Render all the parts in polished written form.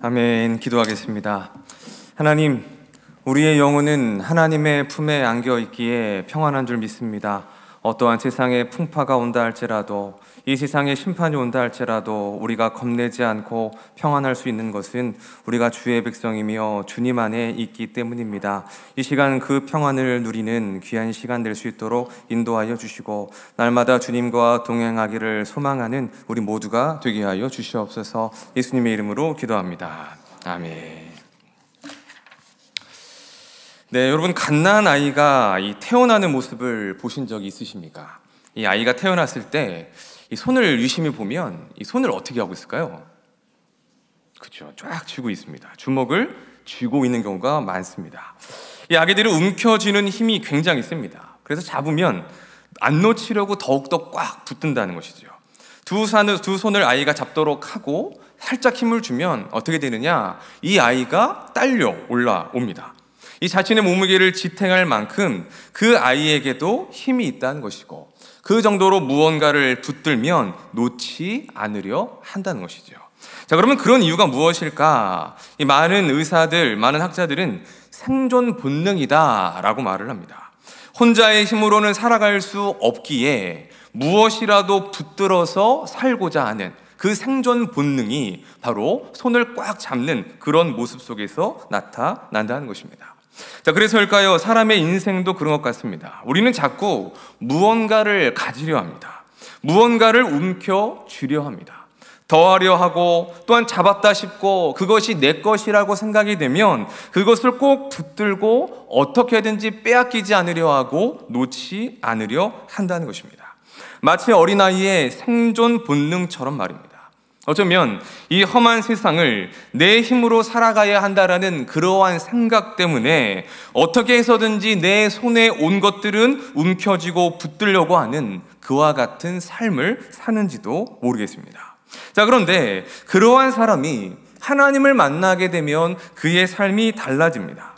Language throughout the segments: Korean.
아멘. 기도하겠습니다. 하나님, 우리의 영혼은 하나님의 품에 안겨 있기에 평안한 줄 믿습니다. 어떠한 세상의 풍파가 온다 할지라도, 이 세상에 심판이 온다 할지라도 우리가 겁내지 않고 평안할 수 있는 것은 우리가 주의 백성이며 주님 안에 있기 때문입니다. 이 시간 그 평안을 누리는 귀한 시간 될 수 있도록 인도하여 주시고, 날마다 주님과 동행하기를 소망하는 우리 모두가 되게 하여 주시옵소서. 예수님의 이름으로 기도합니다. 아멘. 네, 여러분, 갓난 아이가 이 태어나는 모습을 보신 적이 있으십니까? 이 아이가 태어났을 때 이 손을 유심히 보면 이 손을 어떻게 하고 있을까요? 그렇죠, 쫙 쥐고 있습니다. 주먹을 쥐고 있는 경우가 많습니다. 이 아기들은 움켜쥐는 힘이 굉장히 셉니다. 그래서 잡으면 안 놓치려고 더욱더 꽉 붙든다는 것이죠. 두 손을 아이가 잡도록 하고 살짝 힘을 주면 어떻게 되느냐? 이 아이가 딸려 올라옵니다. 이 자신의 몸무게를 지탱할 만큼 그 아이에게도 힘이 있다는 것이고, 그 정도로 무언가를 붙들면 놓지 않으려 한다는 것이죠. 자, 그러면 그런 이유가 무엇일까? 이 많은 의사들, 많은 학자들은 생존 본능이다라고 말을 합니다. 혼자의 힘으로는 살아갈 수 없기에 무엇이라도 붙들어서 살고자 하는 그 생존 본능이 바로 손을 꽉 잡는 그런 모습 속에서 나타난다는 것입니다. 자, 그래서일까요? 사람의 인생도 그런 것 같습니다. 우리는 자꾸 무언가를 가지려 합니다. 무언가를 움켜쥐려 합니다. 더하려 하고, 또한 잡았다 싶고 그것이 내 것이라고 생각이 되면 그것을 꼭 붙들고 어떻게든지 빼앗기지 않으려 하고 놓지 않으려 한다는 것입니다. 마치 어린아이의 생존 본능처럼 말입니다. 어쩌면 이 험한 세상을 내 힘으로 살아가야 한다라는 그러한 생각 때문에 어떻게 해서든지 내 손에 온 것들은 움켜쥐고 붙들려고 하는 그와 같은 삶을 사는지도 모르겠습니다. 자, 그런데 그러한 사람이 하나님을 만나게 되면 그의 삶이 달라집니다.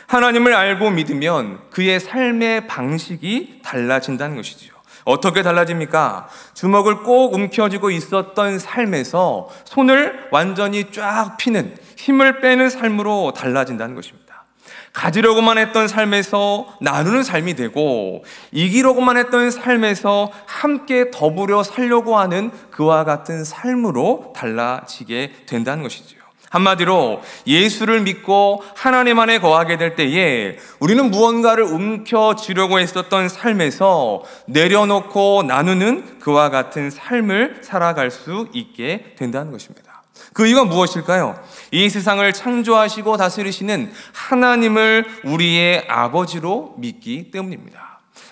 하나님을 알고 믿으면 그의 삶의 방식이 달라진다는 것이죠. 어떻게 달라집니까? 주먹을 꼭 움켜쥐고 있었던 삶에서 손을 완전히 쫙 피는, 힘을 빼는 삶으로 달라진다는 것입니다. 가지려고만 했던 삶에서 나누는 삶이 되고, 이기려고만 했던 삶에서 함께 더불어 살려고 하는 그와 같은 삶으로 달라지게 된다는 것이죠. 한마디로 예수를 믿고 하나님 안에 거하게 될 때에 우리는 무언가를 움켜쥐려고 했었던 삶에서 내려놓고 나누는 그와 같은 삶을 살아갈 수 있게 된다는 것입니다. 그 이유가 무엇일까요? 이 세상을 창조하시고 다스리시는 하나님을 우리의 아버지로 믿기 때문입니다.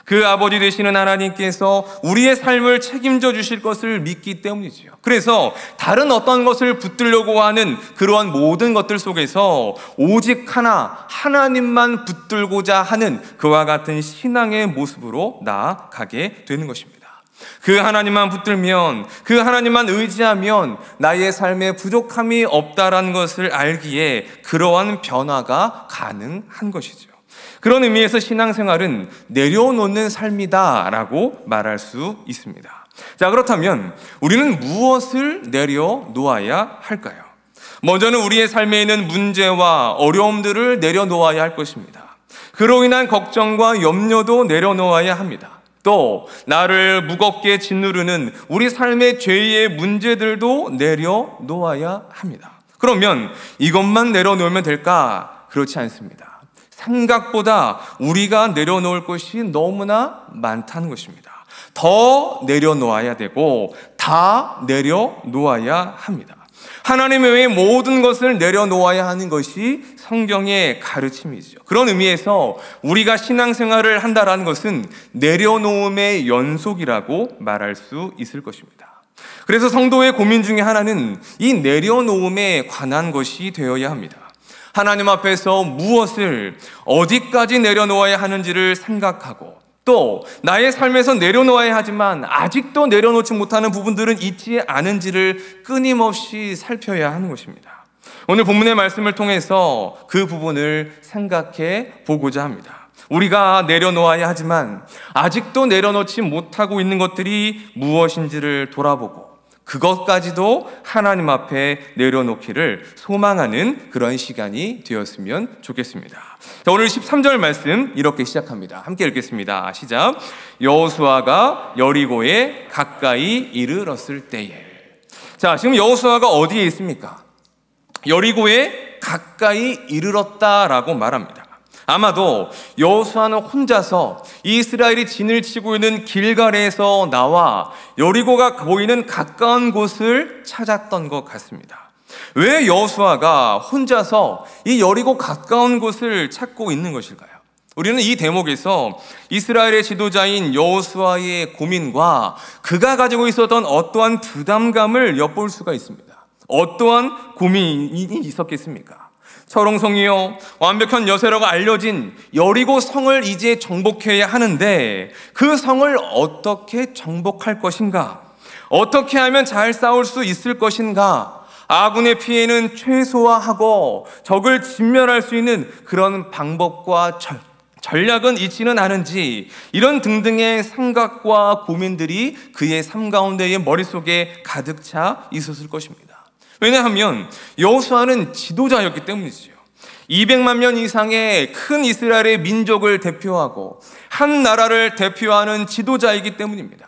그 아버지 되시는 하나님께서 우리의 삶을 책임져 주실 것을 믿기 때문이지요. 그래서 다른 어떤 것을 붙들려고 하는 그러한 모든 것들 속에서 오직 하나님만 붙들고자 하는 그와 같은 신앙의 모습으로 나아가게 되는 것입니다. 그 하나님만 붙들면, 그 하나님만 의지하면 나의 삶에 부족함이 없다라는 것을 알기에 그러한 변화가 가능한 것이죠. 그런 의미에서 신앙생활은 내려놓는 삶이다라고 말할 수 있습니다. 자, 그렇다면 우리는 무엇을 내려놓아야 할까요? 먼저는 우리의 삶에 있는 문제와 어려움들을 내려놓아야 할 것입니다. 그로 인한 걱정과 염려도 내려놓아야 합니다. 또 나를 무겁게 짓누르는 우리 삶의 죄의 문제들도 내려놓아야 합니다. 그러면 이것만 내려놓으면 될까? 그렇지 않습니다. 생각보다 우리가 내려놓을 것이 너무나 많다는 것입니다. 더 내려놓아야 되고 다 내려놓아야 합니다. 하나님 외의 모든 것을 내려놓아야 하는 것이 성경의 가르침이죠. 그런 의미에서 우리가 신앙생활을 한다는 것은 내려놓음의 연속이라고 말할 수 있을 것입니다. 그래서 성도의 고민 중에 하나는 이 내려놓음에 관한 것이 되어야 합니다. 하나님 앞에서 무엇을 어디까지 내려놓아야 하는지를 생각하고, 또 나의 삶에서 내려놓아야 하지만 아직도 내려놓지 못하는 부분들은 있지 않은지를 끊임없이 살펴야 하는 것입니다. 오늘 본문의 말씀을 통해서 그 부분을 생각해 보고자 합니다. 우리가 내려놓아야 하지만 아직도 내려놓지 못하고 있는 것들이 무엇인지를 돌아보고, 그것까지도 하나님 앞에 내려놓기를 소망하는 그런 시간이 되었으면 좋겠습니다. 자, 오늘 13절 말씀 이렇게 시작합니다. 함께 읽겠습니다. 시작. 여호수아가 여리고에 가까이 이르렀을 때에. 자, 지금 여호수아가 어디에 있습니까? 여리고에 가까이 이르렀다라고 말합니다. 아마도 여호수아는 혼자서 이스라엘이 진을 치고 있는 길갈에서 나와 여리고가 보이는 가까운 곳을 찾았던 것 같습니다. 왜 여호수아가 혼자서 이 여리고 가까운 곳을 찾고 있는 것일까요? 우리는 이 대목에서 이스라엘의 지도자인 여호수아의 고민과 그가 가지고 있었던 어떠한 부담감을 엿볼 수가 있습니다. 어떠한 고민이 있었겠습니까? 철옹성이요 완벽한 여세라고 알려진 여리고 성을 이제 정복해야 하는데 그 성을 어떻게 정복할 것인가? 어떻게 하면 잘 싸울 수 있을 것인가? 아군의 피해는 최소화하고 적을 진멸할 수 있는 그런 방법과 전략은 있지는 않은지, 이런 등등의 생각과 고민들이 그의 삶 가운데의 머릿속에 가득 차 있었을 것입니다. 왜냐하면 여호수아는 지도자였기 때문이지요. 200만 명 이상의 큰 이스라엘의 민족을 대표하고 한 나라를 대표하는 지도자이기 때문입니다.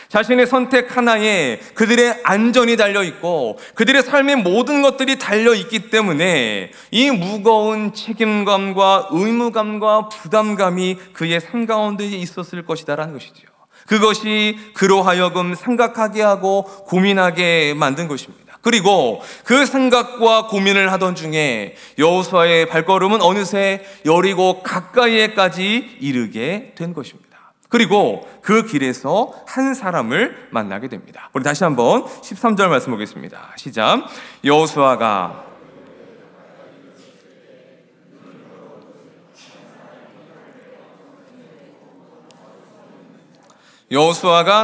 자신의 선택 하나에 그들의 안전이 달려있고 그들의 삶의 모든 것들이 달려있기 때문에 이 무거운 책임감과 의무감과 부담감이 그의 삶 가운데 있었을 것이다라는 것이죠. 그것이 그로 하여금 생각하게 하고 고민하게 만든 것입니다. 그리고 그 생각과 고민을 하던 중에 여호수아의 발걸음은 어느새 여리고 가까이에까지 이르게 된 것입니다. 그리고 그 길에서 한 사람을 만나게 됩니다. 우리 다시 한번 13절 말씀 보겠습니다. 시작. 여호수아가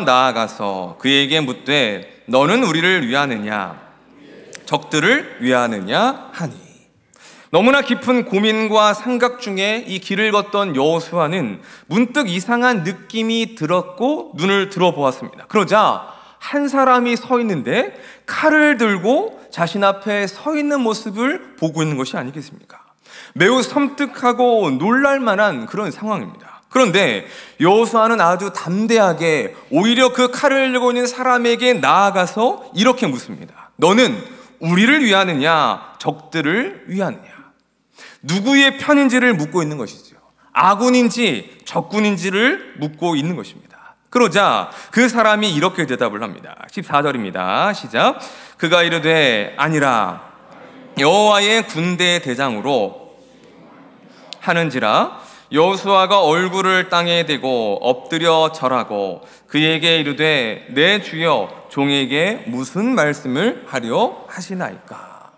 나아가서 그에게 묻되 너는 우리를 위하느냐 적들을 위하느냐 하니. 너무나 깊은 고민과 생각 중에 이 길을 걷던 여호수아는 문득 이상한 느낌이 들었고 눈을 들어보았습니다. 그러자 한 사람이 서 있는데 칼을 들고 자신 앞에 서 있는 모습을 보고 있는 것이 아니겠습니까? 매우 섬뜩하고 놀랄만한 그런 상황입니다. 그런데 여호수아는 아주 담대하게 오히려 그 칼을 들고 있는 사람에게 나아가서 이렇게 묻습니다. 너는 우리를 위하느냐 적들을 위하느냐? 누구의 편인지를 묻고 있는 것이죠. 아군인지 적군인지를 묻고 있는 것입니다. 그러자 그 사람이 이렇게 대답을 합니다. 14절입니다. 시작. 그가 이르되 아니라 여호와의 군대 대장으로 하는지라. 여호수아가 얼굴을 땅에 대고 엎드려 절하고 그에게 이르되 내 주여 종에게 무슨 말씀을 하려 하시나이까.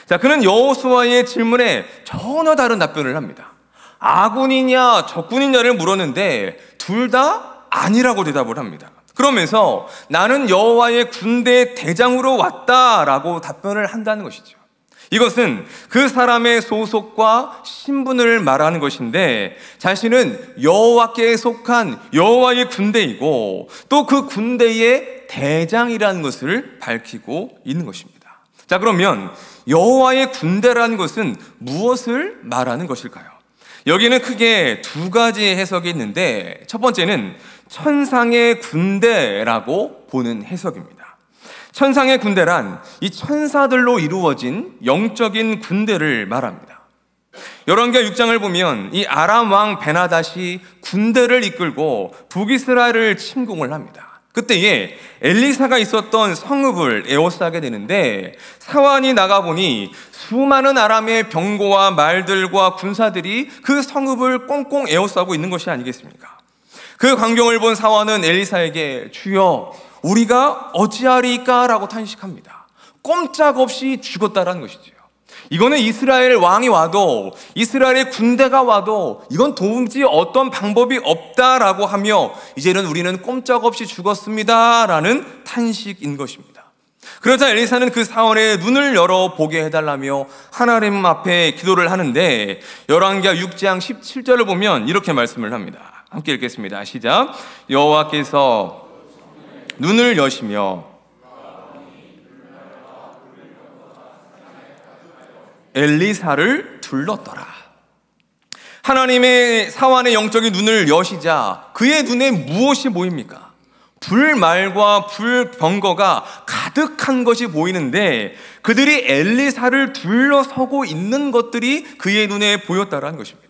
자, 그는 여호수아의 질문에 전혀 다른 답변을 합니다. 아군이냐 적군이냐를 물었는데 둘 다 아니라고 대답을 합니다. 그러면서 나는 여호와의 군대 대장으로 왔다라고 답변을 한다는 것이죠. 이것은 그 사람의 소속과 신분을 말하는 것인데 자신은 여호와께 속한 여호와의 군대이고 또 그 군대의 대장이라는 것을 밝히고 있는 것입니다. 자, 그러면 여호와의 군대라는 것은 무엇을 말하는 것일까요? 여기는 크게 두 가지 해석이 있는데 첫 번째는 천상의 군대라고 보는 해석입니다. 천상의 군대란 이 천사들로 이루어진 영적인 군대를 말합니다. 열왕기하 6장을 보면 이 아람 왕 베나닷이 군대를 이끌고 북이스라엘을 침공을 합니다. 그때에 엘리사가 있었던 성읍을 에워싸게 되는데 사환이 나가보니 수많은 아람의 병거와 말들과 군사들이 그 성읍을 꽁꽁 에워싸고 있는 것이 아니겠습니까? 그 광경을 본 사환은 엘리사에게 주여 우리가 어찌하리까? 라고 탄식합니다. 꼼짝없이 죽었다라는 것이죠. 이거는 이스라엘 왕이 와도 이스라엘의 군대가 와도 이건 도무지 어떤 방법이 없다라고 하며 이제는 우리는 꼼짝없이 죽었습니다 라는 탄식인 것입니다. 그러자 엘리사는 그 사원의 눈을 열어 보게 해달라며 하나님 앞에 기도를 하는데 열왕기하 6장 17절을 보면 이렇게 말씀을 합니다. 함께 읽겠습니다. 시작. 여호와께서 눈을 여시며 엘리사를 둘렀더라. 하나님의 사환의 영적인 눈을 여시자 그의 눈에 무엇이 보입니까? 불말과 불병거가 가득한 것이 보이는데 그들이 엘리사를 둘러서고 있는 것들이 그의 눈에 보였다라는 것입니다.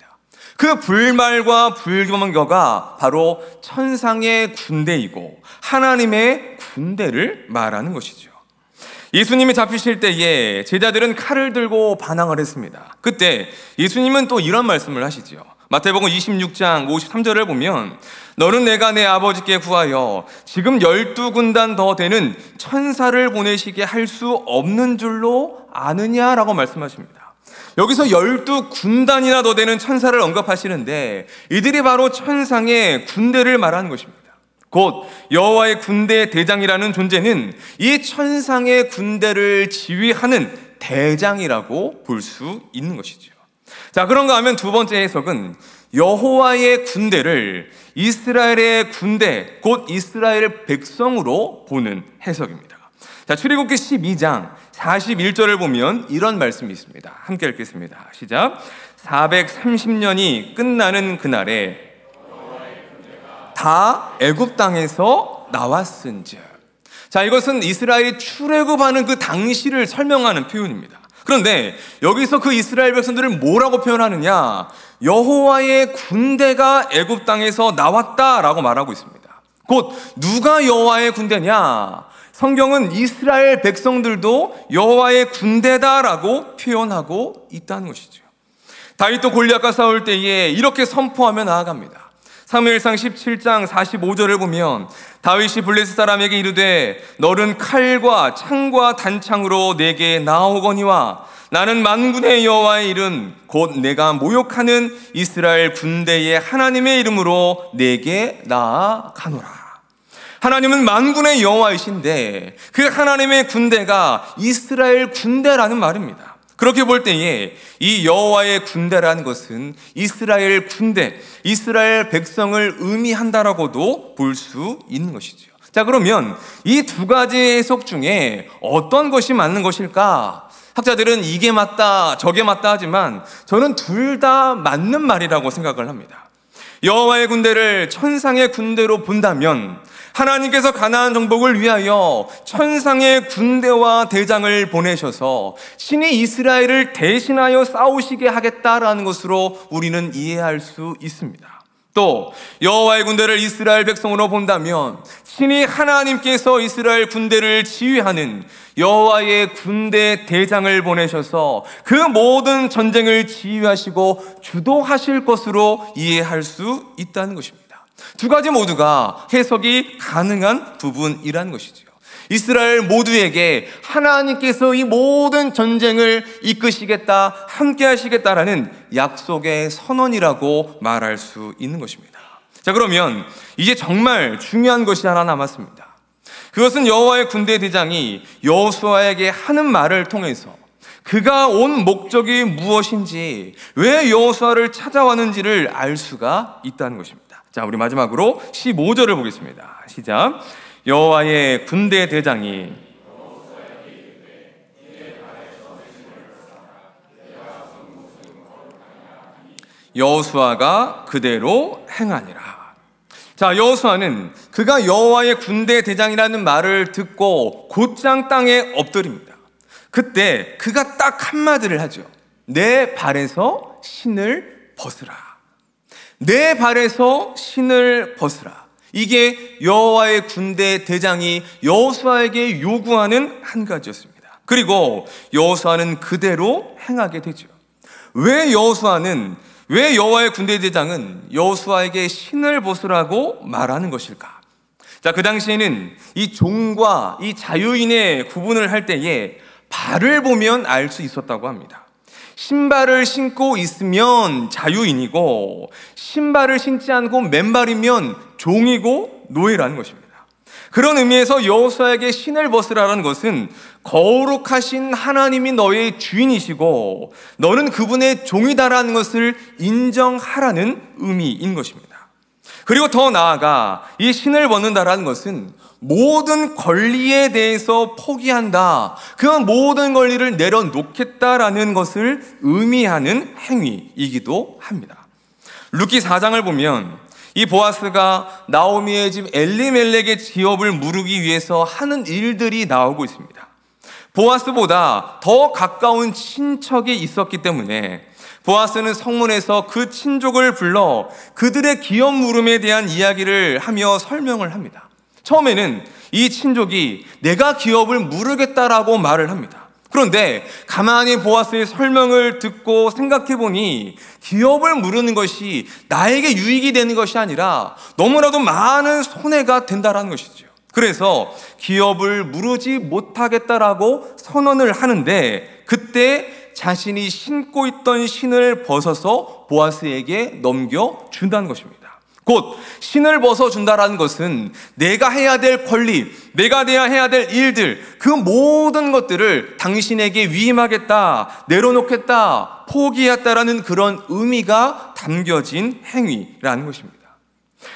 그 불말과 불병거가 바로 천상의 군대이고 하나님의 군대를 말하는 것이죠. 예수님이 잡히실 때에 제자들은 칼을 들고 반항을 했습니다. 그때 예수님은 또 이런 말씀을 하시죠. 마태복음 26장 53절을 보면 너는 내가 내 아버지께 구하여 지금 12군단 더 되는 천사를 보내시게 할 수 없는 줄로 아느냐라고 말씀하십니다. 여기서 12군단이나 더 되는 천사를 언급하시는데 이들이 바로 천상의 군대를 말하는 것입니다. 곧 여호와의 군대 대장이라는 존재는 이 천상의 군대를 지휘하는 대장이라고 볼 수 있는 것이죠. 자, 그런가 하면 두 번째 해석은 여호와의 군대를 이스라엘의 군대, 곧 이스라엘 백성으로 보는 해석입니다. 자, 출애굽기 12장 41절을 보면 이런 말씀이 있습니다. 함께 읽겠습니다. 시작. 430년이 끝나는 그날에 다 애굽 땅에서 나왔은즉. 자, 이것은 이스라엘이 출애굽하는 그 당시를 설명하는 표현입니다. 그런데 여기서 그 이스라엘 백성들을 뭐라고 표현하느냐? 여호와의 군대가 애굽 땅에서 나왔다라고 말하고 있습니다. 곧 누가 여호와의 군대냐? 성경은 이스라엘 백성들도 여호와의 군대다라고 표현하고 있다는 것이죠. 다윗도 골리앗과 싸울 때에 이렇게 선포하며 나아갑니다. 사무엘상 17장 45절을 보면 다윗이 블레셋 사람에게 이르되 너는 칼과 창과 단창으로 내게 나아오거니와 나는 만군의 여호와의 이름 곧 내가 모욕하는 이스라엘 군대의 하나님의 이름으로 내게 나아가노라. 하나님은 만군의 여호와이신데 그 하나님의 군대가 이스라엘 군대라는 말입니다. 그렇게 볼 때에 이 여호와의 군대라는 것은 이스라엘 군대, 이스라엘 백성을 의미한다라고도 볼 수 있는 것이죠. 자, 그러면 이 두 가지 해석 중에 어떤 것이 맞는 것일까? 학자들은 이게 맞다, 저게 맞다 하지만 저는 둘 다 맞는 말이라고 생각을 합니다. 여호와의 군대를 천상의 군대로 본다면 하나님께서 가나안 정복을 위하여 천상의 군대와 대장을 보내셔서 신이 이스라엘을 대신하여 싸우시게 하겠다라는 것으로 우리는 이해할 수 있습니다. 또 여호와의 군대를 이스라엘 백성으로 본다면 신이 하나님께서 이스라엘 군대를 지휘하는 여호와의 군대 대장을 보내셔서 그 모든 전쟁을 지휘하시고 주도하실 것으로 이해할 수 있다는 것입니다. 두 가지 모두가 해석이 가능한 부분이라는 것이죠. 이스라엘 모두에게 하나님께서 이 모든 전쟁을 이끄시겠다, 함께 하시겠다라는 약속의 선언이라고 말할 수 있는 것입니다. 자, 그러면 이제 정말 중요한 것이 하나 남았습니다. 그것은 여호와의 군대 대장이 여호수아에게 하는 말을 통해서 그가 온 목적이 무엇인지, 왜 여호수아를 찾아왔는지를 알 수가 있다는 것입니다. 자, 우리 마지막으로 15절을 보겠습니다. 시작. 여호와의 군대 대장이 여호수아가 그대로 행하니라. 자, 여호수아는 그가 여호와의 군대 대장이라는 말을 듣고 곧장 땅에 엎드립니다. 그때 그가 딱 한마디를 하죠. 내 발에서 신을 벗으라. 내 발에서 신을 벗으라. 이게 여호와의 군대 대장이 여호수아에게 요구하는 한 가지였습니다. 그리고 여호수아는 그대로 행하게 되죠. 왜 여호와의 군대 대장은 여호수아에게 신을 벗으라고 말하는 것일까? 자, 그 당시에는 이 종과 이 자유인의 구분을 할 때에 발을 보면 알 수 있었다고 합니다. 신발을 신고 있으면 자유인이고 신발을 신지 않고 맨발이면 종이고 노예라는 것입니다. 그런 의미에서 여호수아에게 신을 벗으라는 것은 거룩하신 하나님이 너의 주인이시고 너는 그분의 종이다라는 것을 인정하라는 의미인 것입니다. 그리고 더 나아가 이 신을 벗는다라는 것은 모든 권리에 대해서 포기한다, 그 모든 권리를 내려놓겠다라는 것을 의미하는 행위이기도 합니다. 룻기 4장을 보면 이 보아스가 나오미의 집 엘리멜렉의 기업을 무르기 위해서 하는 일들이 나오고 있습니다. 보아스보다 더 가까운 친척이 있었기 때문에 보아스는 성문에서 그 친족을 불러 그들의 기업 물음에 대한 이야기를 하며 설명을 합니다. 처음에는 이 친족이 내가 기업을 무르겠다라고 말을 합니다. 그런데 가만히 보아스의 설명을 듣고 생각해 보니 기업을 무르는 것이 나에게 유익이 되는 것이 아니라 너무나도 많은 손해가 된다라는 것이죠. 그래서 기업을 무르지 못하겠다라고 선언을 하는데, 그때 자신이 신고 있던 신을 벗어서 보아스에게 넘겨준다는 것입니다. 곧 신을 벗어준다라는 것은 내가 해야 될 권리, 내가 해야 될 일들, 그 모든 것들을 당신에게 위임하겠다, 내려놓겠다, 포기했다라는 그런 의미가 담겨진 행위라는 것입니다.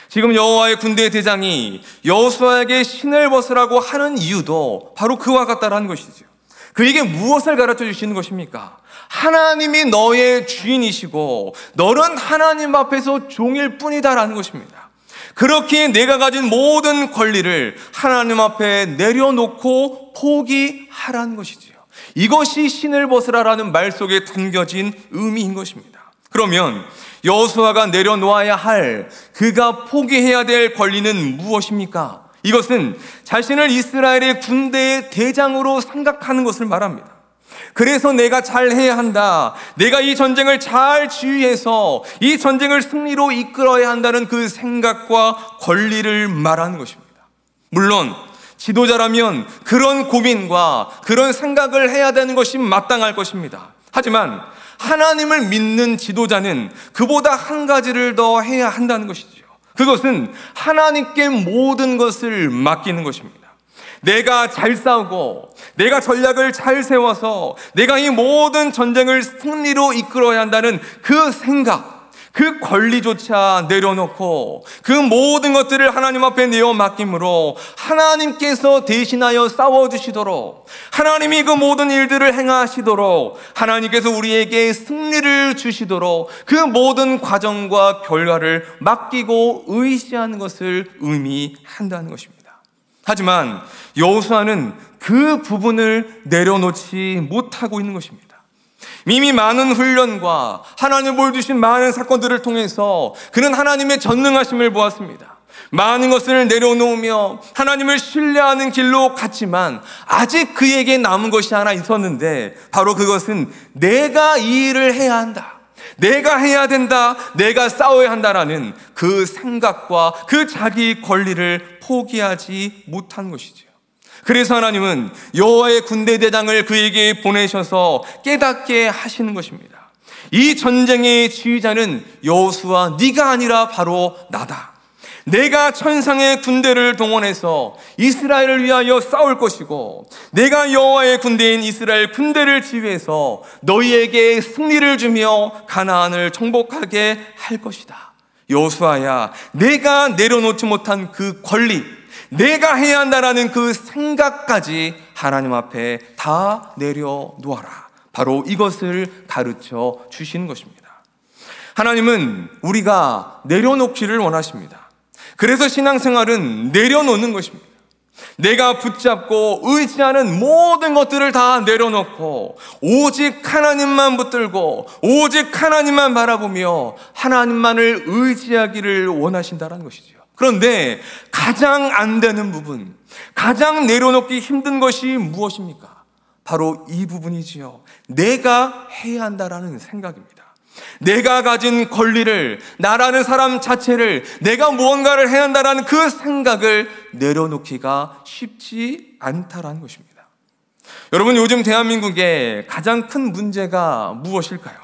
지금 여호와의 군대 대장이 여호수아에게 신을 벗으라고 하는 이유도 바로 그와 같다라는 것이죠. 그에게 무엇을 가르쳐 주시는 것입니까? 하나님이 너의 주인이시고 너는 하나님 앞에서 종일 뿐이다라는 것입니다. 그렇게 내가 가진 모든 권리를 하나님 앞에 내려놓고 포기하라는 것이지요. 이것이 신을 벗으라라는 말 속에 담겨진 의미인 것입니다. 그러면 여호수아가 내려놓아야 할, 그가 포기해야 될 권리는 무엇입니까? 이것은 자신을 이스라엘의 군대의 대장으로 생각하는 것을 말합니다. 그래서 내가 잘해야 한다, 내가 이 전쟁을 잘 지휘해서 이 전쟁을 승리로 이끌어야 한다는 그 생각과 권리를 말하는 것입니다. 물론 지도자라면 그런 고민과 그런 생각을 해야 되는 것이 마땅할 것입니다. 하지만 하나님을 믿는 지도자는 그보다 한 가지를 더 해야 한다는 것이죠. 그것은 하나님께 모든 것을 맡기는 것입니다. 내가 잘 싸우고 내가 전략을 잘 세워서 내가 이 모든 전쟁을 승리로 이끌어야 한다는 그 생각, 그 권리조차 내려놓고 그 모든 것들을 하나님 앞에 내어 맡김으로 하나님께서 대신하여 싸워주시도록, 하나님이 그 모든 일들을 행하시도록, 하나님께서 우리에게 승리를 주시도록 그 모든 과정과 결과를 맡기고 의지하는 것을 의미한다는 것입니다. 하지만 여호수아는 그 부분을 내려놓지 못하고 있는 것입니다. 이미 많은 훈련과 하나님 보여주신 많은 사건들을 통해서 그는 하나님의 전능하심을 보았습니다. 많은 것을 내려놓으며 하나님을 신뢰하는 길로 갔지만 아직 그에게 남은 것이 하나 있었는데, 바로 그것은 내가 이 일을 해야 한다, 내가 해야 된다, 내가 싸워야 한다라는 그 생각과 그 자기 권리를 포기하지 못한 것이죠. 그래서 하나님은 여호와의 군대 대장을 그에게 보내셔서 깨닫게 하시는 것입니다. 이 전쟁의 지휘자는 여호수아 네가 아니라 바로 나다. 내가 천상의 군대를 동원해서 이스라엘을 위하여 싸울 것이고, 내가 여호와의 군대인 이스라엘 군대를 지휘해서 너희에게 승리를 주며 가나안을 정복하게 할 것이다. 여호수아야, 내가 내려놓지 못한 그 권리, 내가 해야 한다라는 그 생각까지 하나님 앞에 다 내려놓아라. 바로 이것을 가르쳐 주시는 것입니다. 하나님은 우리가 내려놓기를 원하십니다. 그래서 신앙생활은 내려놓는 것입니다. 내가 붙잡고 의지하는 모든 것들을 다 내려놓고 오직 하나님만 붙들고 오직 하나님만 바라보며 하나님만을 의지하기를 원하신다는 것이죠. 그런데 가장 안 되는 부분, 가장 내려놓기 힘든 것이 무엇입니까? 바로 이 부분이지요. 내가 해야 한다라는 생각입니다. 내가 가진 권리를, 나라는 사람 자체를, 내가 무언가를 해야 한다라는 그 생각을 내려놓기가 쉽지 않다라는 것입니다. 여러분, 요즘 대한민국의 가장 큰 문제가 무엇일까요?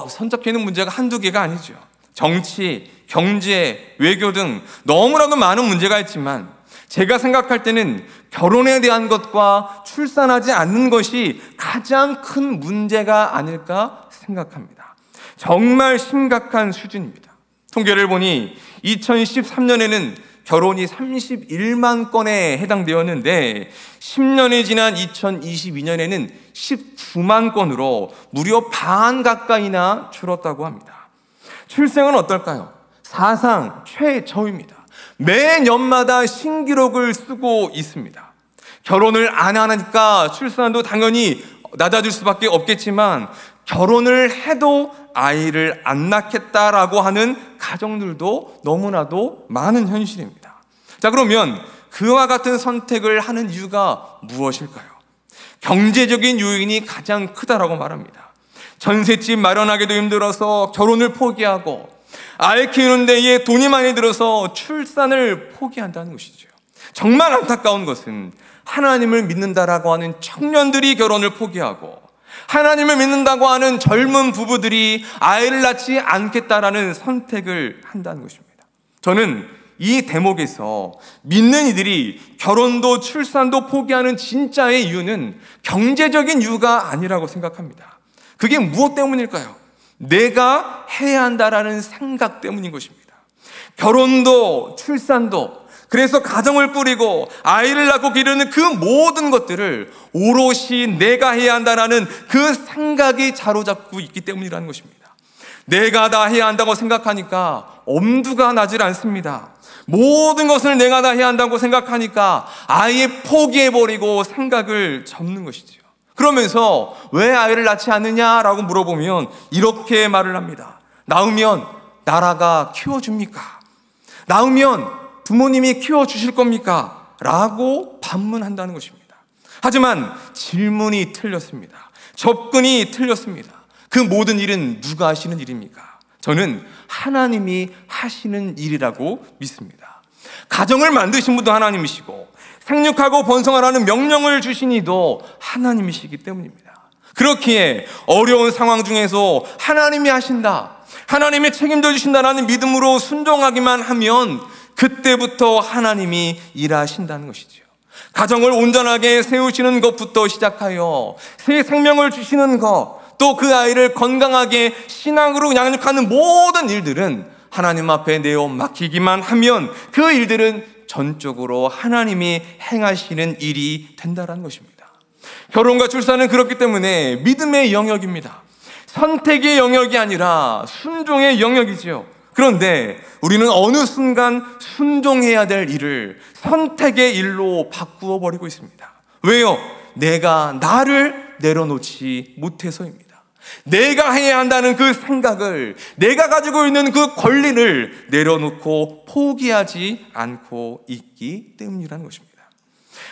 손잡히는 문제가 한두 개가 아니죠. 정치, 경제, 외교 등 너무나도 많은 문제가 있지만 제가 생각할 때는 결혼에 대한 것과 출산하지 않는 것이 가장 큰 문제가 아닐까 생각합니다. 정말 심각한 수준입니다. 통계를 보니 2013년에는 결혼이 31만 건에 해당되었는데 10년이 지난 2022년에는 19만 건으로 무려 반 가까이나 줄었다고 합니다. 출생은 어떨까요? 사상 최저입니다. 매년마다 신기록을 쓰고 있습니다. 결혼을 안 하니까 출산도 당연히 낮아질 수밖에 없겠지만 결혼을 해도 아이를 안 낳겠다라고 하는 가정들도 너무나도 많은 현실입니다. 자, 그러면 그와 같은 선택을 하는 이유가 무엇일까요? 경제적인 요인이 가장 크다라고 말합니다. 전셋집 마련하기도 힘들어서 결혼을 포기하고 아이 키우는 데에 돈이 많이 들어서 출산을 포기한다는 것이죠. 정말 안타까운 것은 하나님을 믿는다라고 하는 청년들이 결혼을 포기하고 하나님을 믿는다고 하는 젊은 부부들이 아이를 낳지 않겠다라는 선택을 한다는 것입니다. 저는 이 대목에서 믿는 이들이 결혼도 출산도 포기하는 진짜의 이유는 경제적인 이유가 아니라고 생각합니다. 그게 무엇 때문일까요? 내가 해야 한다라는 생각 때문인 것입니다. 결혼도 출산도, 그래서 가정을 꾸리고 아이를 낳고 기르는 그 모든 것들을 오롯이 내가 해야 한다는 그 생각이 자로잡고 있기 때문이라는 것입니다. 내가 다 해야 한다고 생각하니까 엄두가 나질 않습니다. 모든 것을 내가 다 해야 한다고 생각하니까 아예 포기해버리고 생각을 접는 것이죠. 그러면서 왜 아이를 낳지 않느냐라고 물어보면 이렇게 말을 합니다. 낳으면 나라가 키워줍니까? 낳으면 부모님이 키워주실 겁니까? 라고 반문한다는 것입니다. 하지만 질문이 틀렸습니다. 접근이 틀렸습니다. 그 모든 일은 누가 하시는 일입니까? 저는 하나님이 하시는 일이라고 믿습니다. 가정을 만드신 분도 하나님이시고 생육하고 번성하라는 명령을 주신 이도 하나님이시기 때문입니다. 그렇기에 어려운 상황 중에서 하나님이 하신다, 하나님이 책임져 주신다라는 믿음으로 순종하기만 하면 그때부터 하나님이 일하신다는 것이죠. 가정을 온전하게 세우시는 것부터 시작하여 새 생명을 주시는 것, 또 그 아이를 건강하게 신앙으로 양육하는 모든 일들은 하나님 앞에 내어 맡기기만 하면 그 일들은 전적으로 하나님이 행하시는 일이 된다는 것입니다. 결혼과 출산은 그렇기 때문에 믿음의 영역입니다. 선택의 영역이 아니라 순종의 영역이지요. 그런데 우리는 어느 순간 순종해야 될 일을 선택의 일로 바꾸어 버리고 있습니다. 왜요? 내가 나를 내려놓지 못해서입니다. 내가 해야 한다는 그 생각을, 내가 가지고 있는 그 권리를 내려놓고 포기하지 않고 있기 때문이라는 것입니다.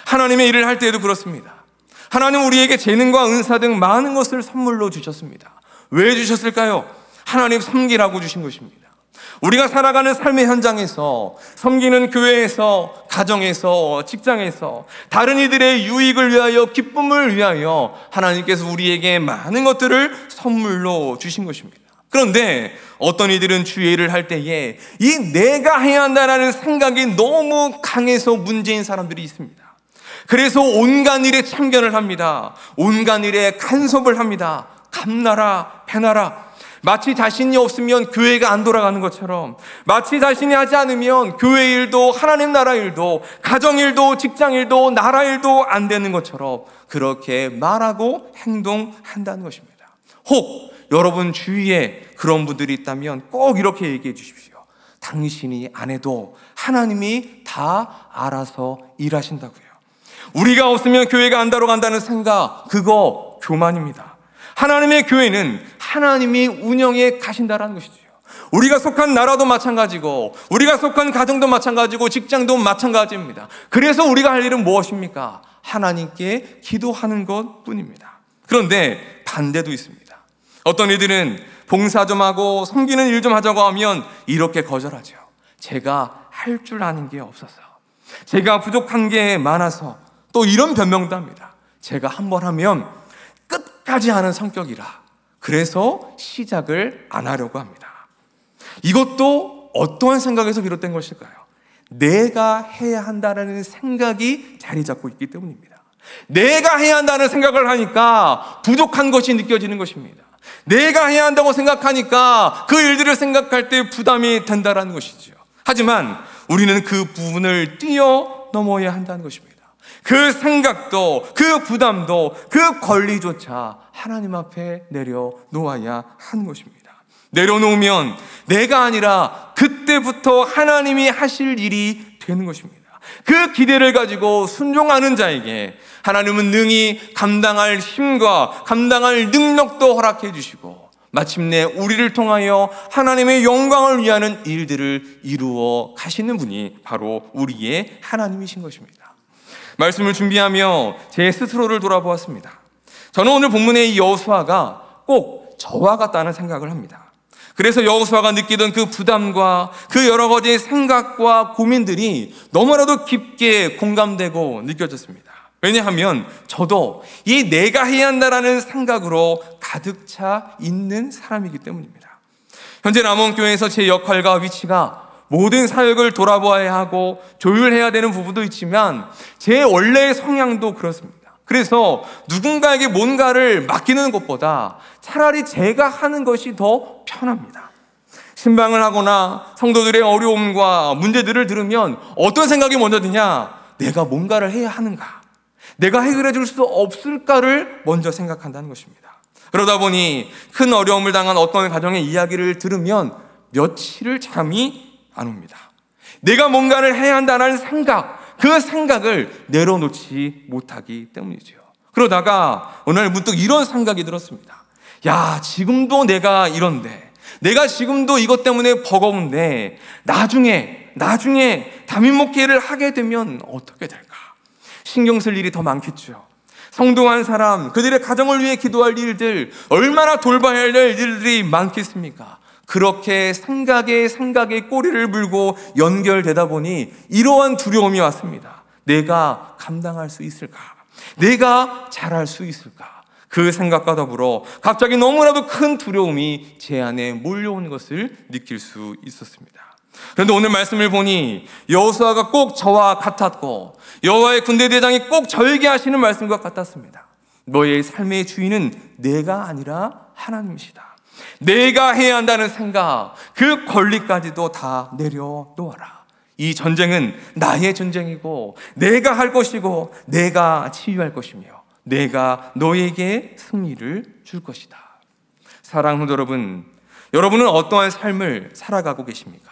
하나님의 일을 할 때에도 그렇습니다. 하나님은 우리에게 재능과 은사 등 많은 것을 선물로 주셨습니다. 왜 주셨을까요? 하나님 섬기라고 주신 것입니다. 우리가 살아가는 삶의 현장에서, 섬기는 교회에서, 가정에서, 직장에서 다른 이들의 유익을 위하여, 기쁨을 위하여 하나님께서 우리에게 많은 것들을 선물로 주신 것입니다. 그런데 어떤 이들은 주의 일을 할 때에 이 내가 해야 한다는 생각이 너무 강해서 문제인 사람들이 있습니다. 그래서 온갖 일에 참견을 합니다. 온갖 일에 간섭을 합니다. 감나라 배나라, 마치 자신이 없으면 교회가 안 돌아가는 것처럼, 마치 자신이 하지 않으면 교회 일도 하나님 나라 일도 가정 일도 직장 일도 나라 일도 안 되는 것처럼 그렇게 말하고 행동한다는 것입니다. 혹 여러분 주위에 그런 분들이 있다면 꼭 이렇게 얘기해 주십시오. 당신이 안 해도 하나님이 다 알아서 일하신다고요. 우리가 없으면 교회가 안 돌아간다는 생각, 그거 교만입니다. 하나님의 교회는 하나님이 운영해 가신다라는 것이죠. 우리가 속한 나라도 마찬가지고, 우리가 속한 가정도 마찬가지고, 직장도 마찬가지입니다. 그래서 우리가 할 일은 무엇입니까? 하나님께 기도하는 것 뿐입니다. 그런데 반대도 있습니다. 어떤 이들은 봉사 좀 하고 섬기는 일 좀 하자고 하면 이렇게 거절하죠. 제가 할 줄 아는 게 없어서, 제가 부족한 게 많아서, 또 이런 변명도 합니다. 제가 한번 하면 끝까지 하는 성격이라 그래서 시작을 안 하려고 합니다. 이것도 어떠한 생각에서 비롯된 것일까요? 내가 해야 한다는 생각이 자리 잡고 있기 때문입니다. 내가 해야 한다는 생각을 하니까 부족한 것이 느껴지는 것입니다. 내가 해야 한다고 생각하니까 그 일들을 생각할 때 부담이 된다라는 것이죠. 하지만 우리는 그 부분을 뛰어넘어야 한다는 것입니다. 그 생각도, 그 부담도, 그 권리조차 하나님 앞에 내려놓아야 하는 것입니다. 내려놓으면 내가 아니라 그때부터 하나님이 하실 일이 되는 것입니다. 그 기대를 가지고 순종하는 자에게 하나님은 능히 감당할 힘과 감당할 능력도 허락해 주시고 마침내 우리를 통하여 하나님의 영광을 위하는 일들을 이루어 가시는 분이 바로 우리의 하나님이신 것입니다. 말씀을 준비하며 제 스스로를 돌아보았습니다. 저는 오늘 본문의 이 여호수아가 꼭 저와 같다는 생각을 합니다. 그래서 여호수아가 느끼던 그 부담과 그 여러 가지의 생각과 고민들이 너무나도 깊게 공감되고 느껴졌습니다. 왜냐하면 저도 이 내가 해야 한다라는 생각으로 가득 차 있는 사람이기 때문입니다. 현재 남원교회에서 제 역할과 위치가 모든 사역을 돌아보아야 하고 조율해야 되는 부분도 있지만 제 원래의 성향도 그렇습니다. 그래서 누군가에게 뭔가를 맡기는 것보다 차라리 제가 하는 것이 더 편합니다. 신방을 하거나 성도들의 어려움과 문제들을 들으면 어떤 생각이 먼저 드냐? 내가 뭔가를 해야 하는가? 내가 해결해 줄 수 없을까를 먼저 생각한다는 것입니다. 그러다 보니 큰 어려움을 당한 어떤 가정의 이야기를 들으면 며칠을 잠이 안 옵니다. 내가 뭔가를 해야 한다는 생각, 그 생각을 내려놓지 못하기 때문이죠. 그러다가 어느 날 문득 이런 생각이 들었습니다. 야, 지금도 내가 이런데, 내가 지금도 이것 때문에 버거운데 나중에 담임 목회를 하게 되면 어떻게 될까? 신경 쓸 일이 더 많겠죠. 성도한 사람, 그들의 가정을 위해 기도할 일들, 얼마나 돌봐야 할 일들이 많겠습니까? 그렇게 생각에 꼬리를 물고 연결되다 보니 이러한 두려움이 왔습니다. 내가 감당할 수 있을까? 내가 잘할 수 있을까? 그 생각과 더불어 갑자기 너무나도 큰 두려움이 제 안에 몰려온 것을 느낄 수 있었습니다. 그런데 오늘 말씀을 보니 여호수아가 꼭 저와 같았고 여호와의 군대대장이 꼭 저에게 하시는 말씀과 같았습니다. 너의 삶의 주인은 내가 아니라 하나님이시다. 내가 해야 한다는 생각, 그 권리까지도 다 내려놓아라. 이 전쟁은 나의 전쟁이고 내가 할 것이고 내가 치유할 것이며 내가 너에게 승리를 줄 것이다. 사랑하는 여러분, 여러분은 어떠한 삶을 살아가고 계십니까?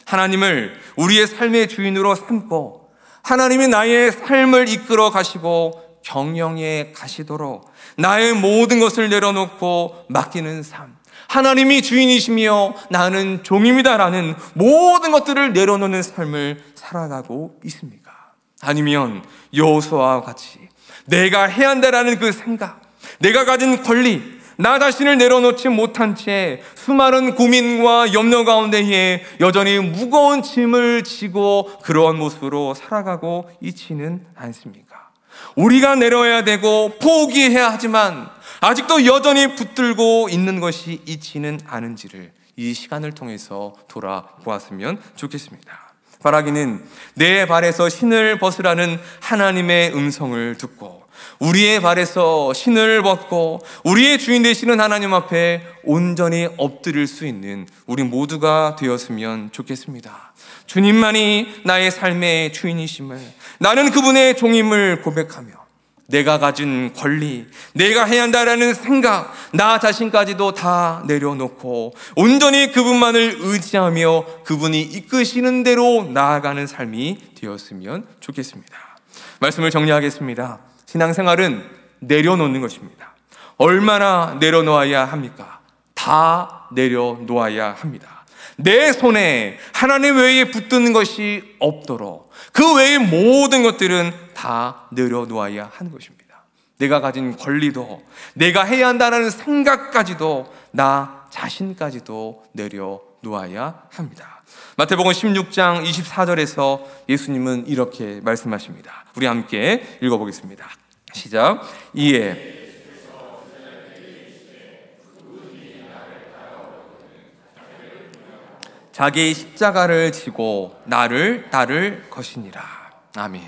하나님을 우리의 삶의 주인으로 삼고 하나님이 나의 삶을 이끌어 가시고 경영해 가시도록 나의 모든 것을 내려놓고 맡기는 삶, 하나님이 주인이시며 나는 종입니다라는 모든 것들을 내려놓는 삶을 살아가고 있습니까? 아니면 여호수아와 같이 내가 해야 한다라는 그 생각, 내가 가진 권리, 나 자신을 내려놓지 못한 채 수많은 고민과 염려 가운데에 여전히 무거운 짐을 지고 그러한 모습으로 살아가고 있지는 않습니까? 우리가 내려야 되고 포기해야 하지만 아직도 여전히 붙들고 있는 것이 있지는 않은지를 이 시간을 통해서 돌아보았으면 좋겠습니다. 바라기는 내 발에서 신을 벗으라는 하나님의 음성을 듣고 우리의 발에서 신을 벗고 우리의 주인 되시는 하나님 앞에 온전히 엎드릴 수 있는 우리 모두가 되었으면 좋겠습니다. 주님만이 나의 삶의 주인이심을, 나는 그분의 종임을 고백하며 내가 가진 권리, 내가 해야 한다라는 생각, 나 자신까지도 다 내려놓고 온전히 그분만을 의지하며 그분이 이끄시는 대로 나아가는 삶이 되었으면 좋겠습니다. 말씀을 정리하겠습니다. 신앙생활은 내려놓는 것입니다. 얼마나 내려놓아야 합니까? 다 내려놓아야 합니다. 내 손에 하나님 외에 붙드는 것이 없도록 그 외의 모든 것들은 다 내려놓아야 하는 것입니다. 내가 가진 권리도, 내가 해야 한다는 생각까지도, 나 자신까지도 내려놓아야 합니다. 마태복음 16장 24절에서 예수님은 이렇게 말씀하십니다. 우리 함께 읽어보겠습니다. 시작. 이에 자기의 십자가를 지고 나를 따를 것이니라. 아멘.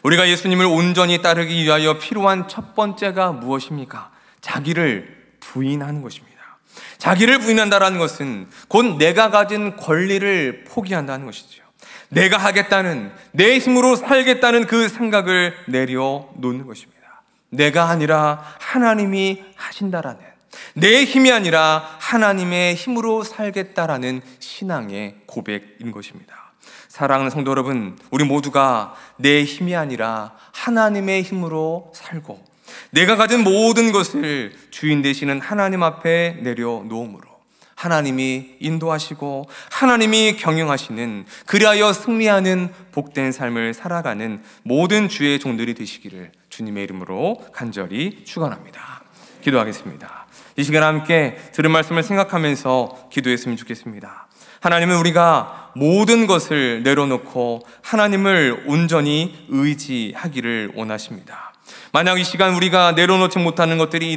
우리가 예수님을 온전히 따르기 위하여 필요한 첫 번째가 무엇입니까? 자기를 부인하는 것입니다. 자기를 부인한다라는 것은 곧 내가 가진 권리를 포기한다는 것이죠. 내가 하겠다는, 내 힘으로 살겠다는 그 생각을 내려놓는 것입니다. 내가 아니라 하나님이 하신다라는, 내 힘이 아니라 하나님의 힘으로 살겠다라는 신앙의 고백인 것입니다. 사랑하는 성도 여러분, 우리 모두가 내 힘이 아니라 하나님의 힘으로 살고 내가 가진 모든 것을 주인 되시는 하나님 앞에 내려놓음으로 하나님이 인도하시고 하나님이 경영하시는, 그리하여 승리하는 복된 삶을 살아가는 모든 주의 종들이 되시기를 주님의 이름으로 간절히 축원합니다. 기도하겠습니다. 이 시간 함께 들은 말씀을 생각하면서 기도했으면 좋겠습니다. 하나님은 우리가 모든 것을 내려놓고 하나님을 온전히 의지하기를 원하십니다. 만약 이 시간 우리가 내려놓지 못하는 것들이